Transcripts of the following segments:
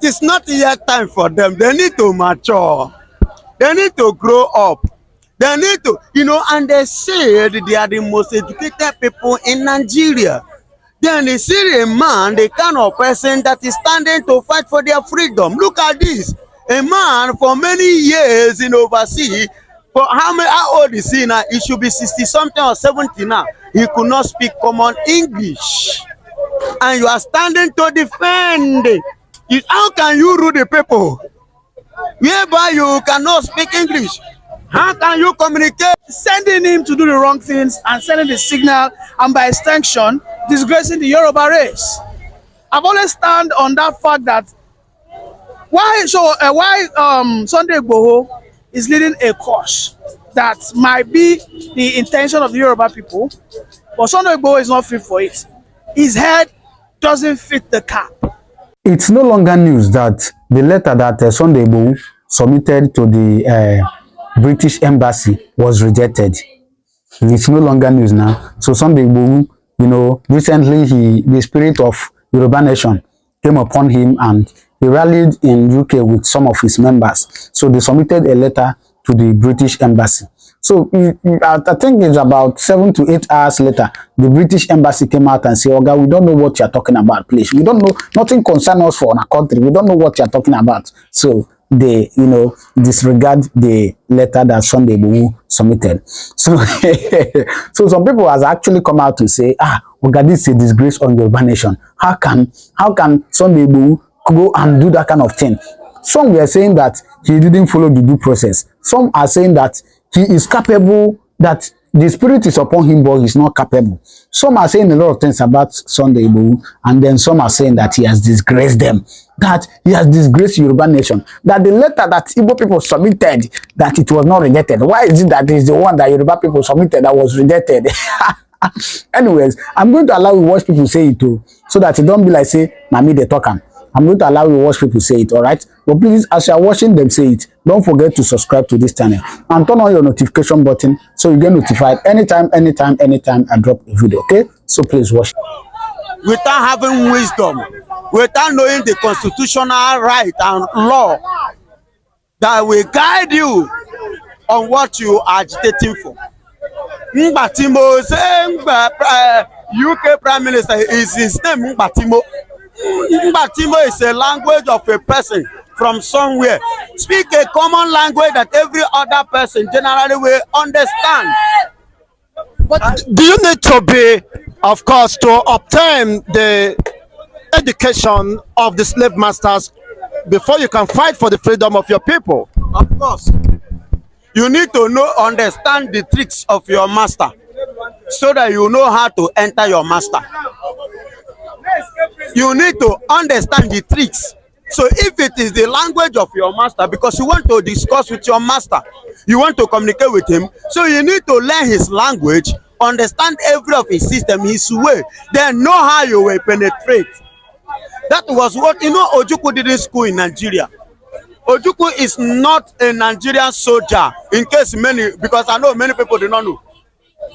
It is not yet time for them. They need to mature. They need to grow up. They need to, and they said they are the most educated people in Nigeria. Then they see a man, the kind of person that is standing to fight for their freedom. Look at this. A man for many years in overseas, for how old is he now? He should be 60 something or 70 now. He could not speak common English. And you are standing to defend. How can you rule the people? Whereby you cannot speak English. How can you communicate? Sending him to do the wrong things and sending the signal, and by extension, disgracing the Yoruba race. I've always stand on that fact that why Sunday Igboho is leading a course that might be the intention of the Yoruba people, but Sunday Igboho is not fit for it. His head doesn't fit the cap. It's no longer news that the letter that Sunday Igboho submitted to the British Embassy was rejected. It's no longer news now. So Sunday Igboho, recently the spirit of Yoruba nation came upon him and he rallied in UK with some of his members. So they submitted a letter to the British Embassy. So I think it's about 7 to 8 hours later, the British Embassy came out and said, "Oga, we don't know what you're talking about, please. We don't know, nothing concerns us for our country. We don't know what you're talking about." So they, disregard the letter that Sunday Igboho submitted. So, so some people has actually come out to say, "Oga, this is a disgrace on Yoruba nation. How can Sunday Igboho go and do that kind of thing?" Some were saying that he didn't follow the due process. Some are saying that he is capable, that the spirit is upon him, but he's not capable. Some are saying a lot of things about Sunday Igboho, and then some are saying that he has disgraced them, that he has disgraced Yoruba nation, that the letter that Igbo people submitted, that it was not rejected. Why is it that it's the one that Yoruba people submitted that was rejected? Anyways, I'm going to allow you watch people say it too, so that you don't be like, say, "Mami, they talk." I'm going to allow you watch people say it, all right? But please, as you are watching them say it, don't forget to subscribe to this channel and turn on your notification button so you get notified anytime I drop a video, okay? So please watch. Without having wisdom, without knowing the constitutional right and law that will guide you on what you are agitating for. UK Prime Minister is his name Mbatimo. Mbatimo is a language of a person from somewhere. Speak a common language that every other person generally will understand. But do you need to be, of course, to obtain the education of the slave masters before you can fight for the freedom of your people? Of course. You need to understand the tricks of your master so that you know how to enter your master. You need to understand the tricks. So if it is the language of your master, because you want to discuss with your master, you want to communicate with him, so you need to learn his language, understand every of his system, his way, then know how you will penetrate. That was what, Ojukwu did in school in Nigeria. Ojukwu is not a Nigerian soldier, in case because I know many people do not know.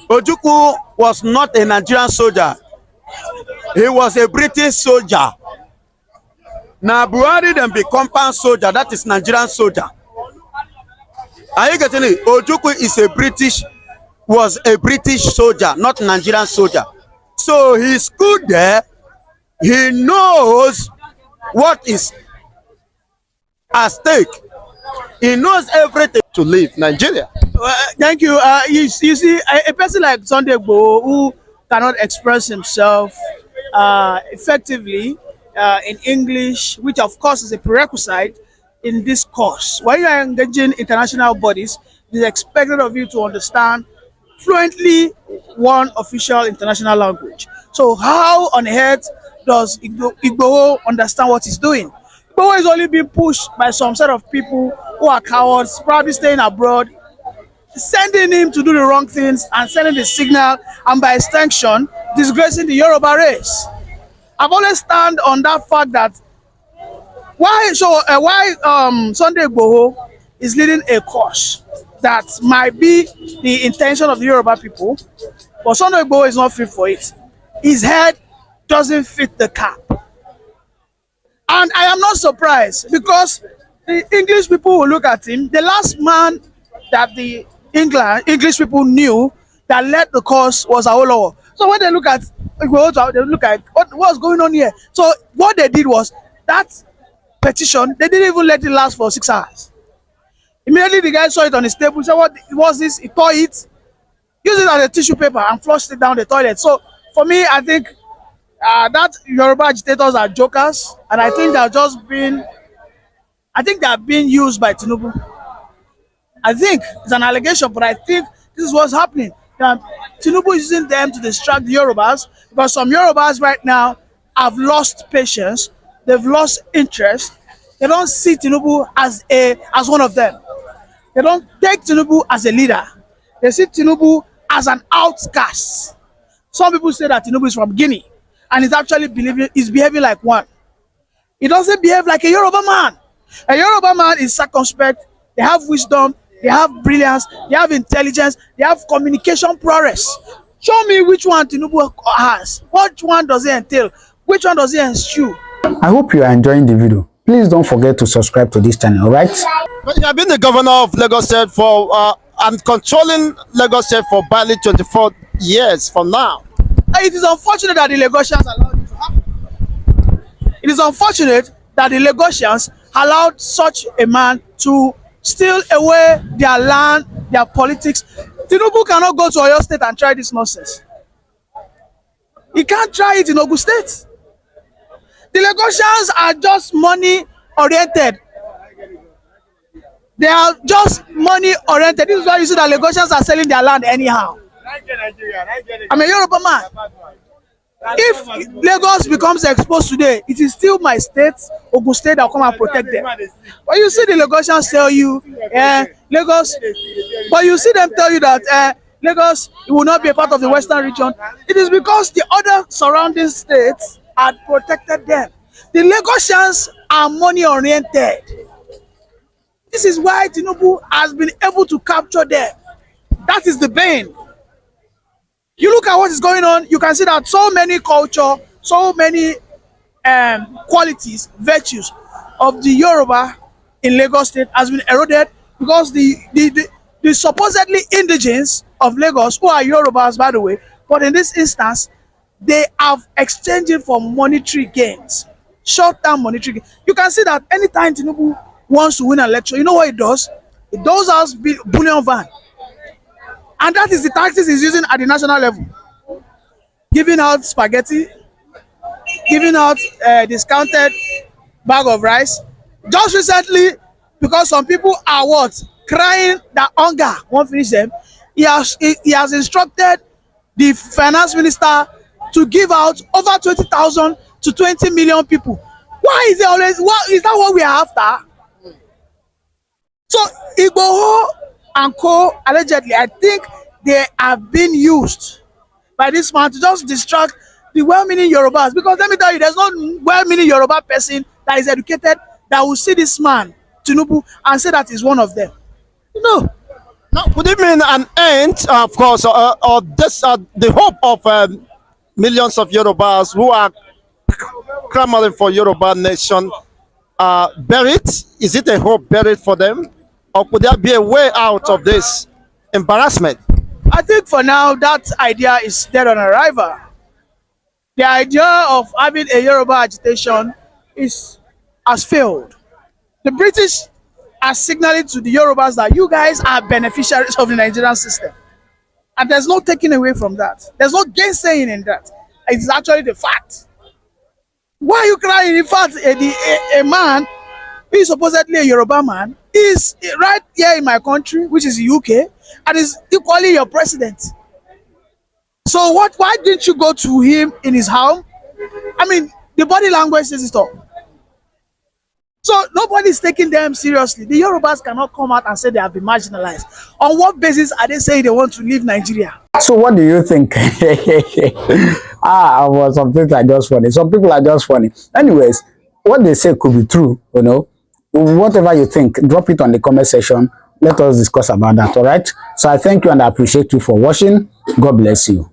Ojukwu was not a Nigerian soldier. He was a British soldier. Now Buhari then become compound soldier, that is Nigerian soldier. Are you getting it? Ojukwu was a British soldier, not Nigerian soldier. So he's schooled there. He knows what is at stake. He knows everything to leave Nigeria. Thank you. You see, a person like Sunday Igboho who cannot express himself effectively in English, which of course is a prerequisite in this course. When you are engaging international bodies, it is expected of you to understand fluently one official international language. So how on earth does Igboho understand what he's doing? Igboho is only being pushed by some set of people who are cowards, probably staying abroad, sending him to do the wrong things and sending the signal, and by extension, disgracing the Yoruba race. I've always stand on that fact that why Sunday Igboho is leading a course that might be the intention of the Yoruba people, but Sunday Igboho is not fit for it. His head doesn't fit the cap. And I am not surprised because the English people will look at him. The last man that the English people knew that led the cause was Awolowo. So when they look at Igboho, they look at what's going on here. So what they did was that petition, they didn't even let it last for 6 hours. Immediately the guy saw it on his table, said, "What was this?" He tore it, used it as a tissue paper, and flushed it down the toilet. So for me, I think that Yoruba agitators are jokers, and I think they are being used by Tinubu. I think it's an allegation, but I think this is what's happening. Tinubu is using them to distract the Yorubas because some Yorubas right now have lost patience, they've lost interest. They don't see Tinubu as one of them. They don't take Tinubu as a leader. They see Tinubu as an outcast. Some people say that Tinubu is from Guinea and he's behaving like one. He doesn't behave like a Yoruba man. A Yoruba man is circumspect. They have wisdom, they have brilliance, they have intelligence, they have communication prowess. Show me which one Tinubu has. Which one does it entail? Which one does it ensue? I hope you are enjoying the video. Please don't forget to subscribe to this channel, alright? You have been the governor of Lagos State and controlling Lagos State for barely 24 years from now. It is unfortunate that the Lagosians allowed it to happen. It is unfortunate that the Lagosians allowed such a man to steal away their land, their politics. Tinubu cannot go to Oyo State and try this nonsense. He can't try it in Ogun State. The Lagosians are just money oriented. They are just money oriented. This is why you see that Lagosians are selling their land anyhow. I'm a Yoruba man. If Lagos becomes exposed today, it is still my state, Ogun State, that will come and protect them. But you see the Lagosians tell you, Lagos, but you see them tell you that Lagos will not be a part of the Western region. It is because the other surrounding states had protected them. The Lagosians are money oriented. This is why Tinubu has been able to capture them. That is the bane. You look at what is going on, you can see that so many culture, so many qualities, virtues of the Yoruba in Lagos State has been eroded because the supposedly indigenes of Lagos, who are Yorubas by the way, but in this instance, they have exchanged it for monetary gains, short-term monetary gains. You can see that anytime Tinubu wants to win an election, you know what it does? It does us bullion van. And that is the tactics he's using at the national level. Giving out spaghetti, giving out discounted bag of rice. Just recently, because some people are crying that hunger won't finish them, he has instructed the finance minister to give out over 20,000 to 20 million people. Why is it always, is that what we are after? So Igboho and co, allegedly, I think they have been used by this man to just distract the well-meaning Yorubas. Because let me tell you, there's no well-meaning Yoruba person that is educated that will see this man, Tinubu, and say that he's one of them. No. Now, would it mean an end, of course, or this, the hope of millions of Yorubas who are clamoring for Yoruba nation buried? Is it a hope buried for them? Or could there be a way out of this embarrassment? I think for now, that idea is dead on arrival. The idea of having a Yoruba agitation has failed. The British are signaling to the Yorubas that you guys are beneficiaries of the Nigerian system. And there's no taking away from that. There's no gainsaying in that. It is actually the fact. Why are you crying? In fact, a man who is supposedly a Yoruba man is right here in my country, which is the UK, and is equally your president. So why didn't you go to him in his home? I mean, the body language says it all. So nobody is taking them seriously. The Yorubas cannot come out and say they have been marginalized. On what basis are they saying they want to leave Nigeria? So what do you think? Well, some things are just funny. Some people are just funny. Anyways, what they say could be true, you know. Whatever you think, drop it on the comment section. Let us discuss about that, all right? So I thank you and I appreciate you for watching. God bless you.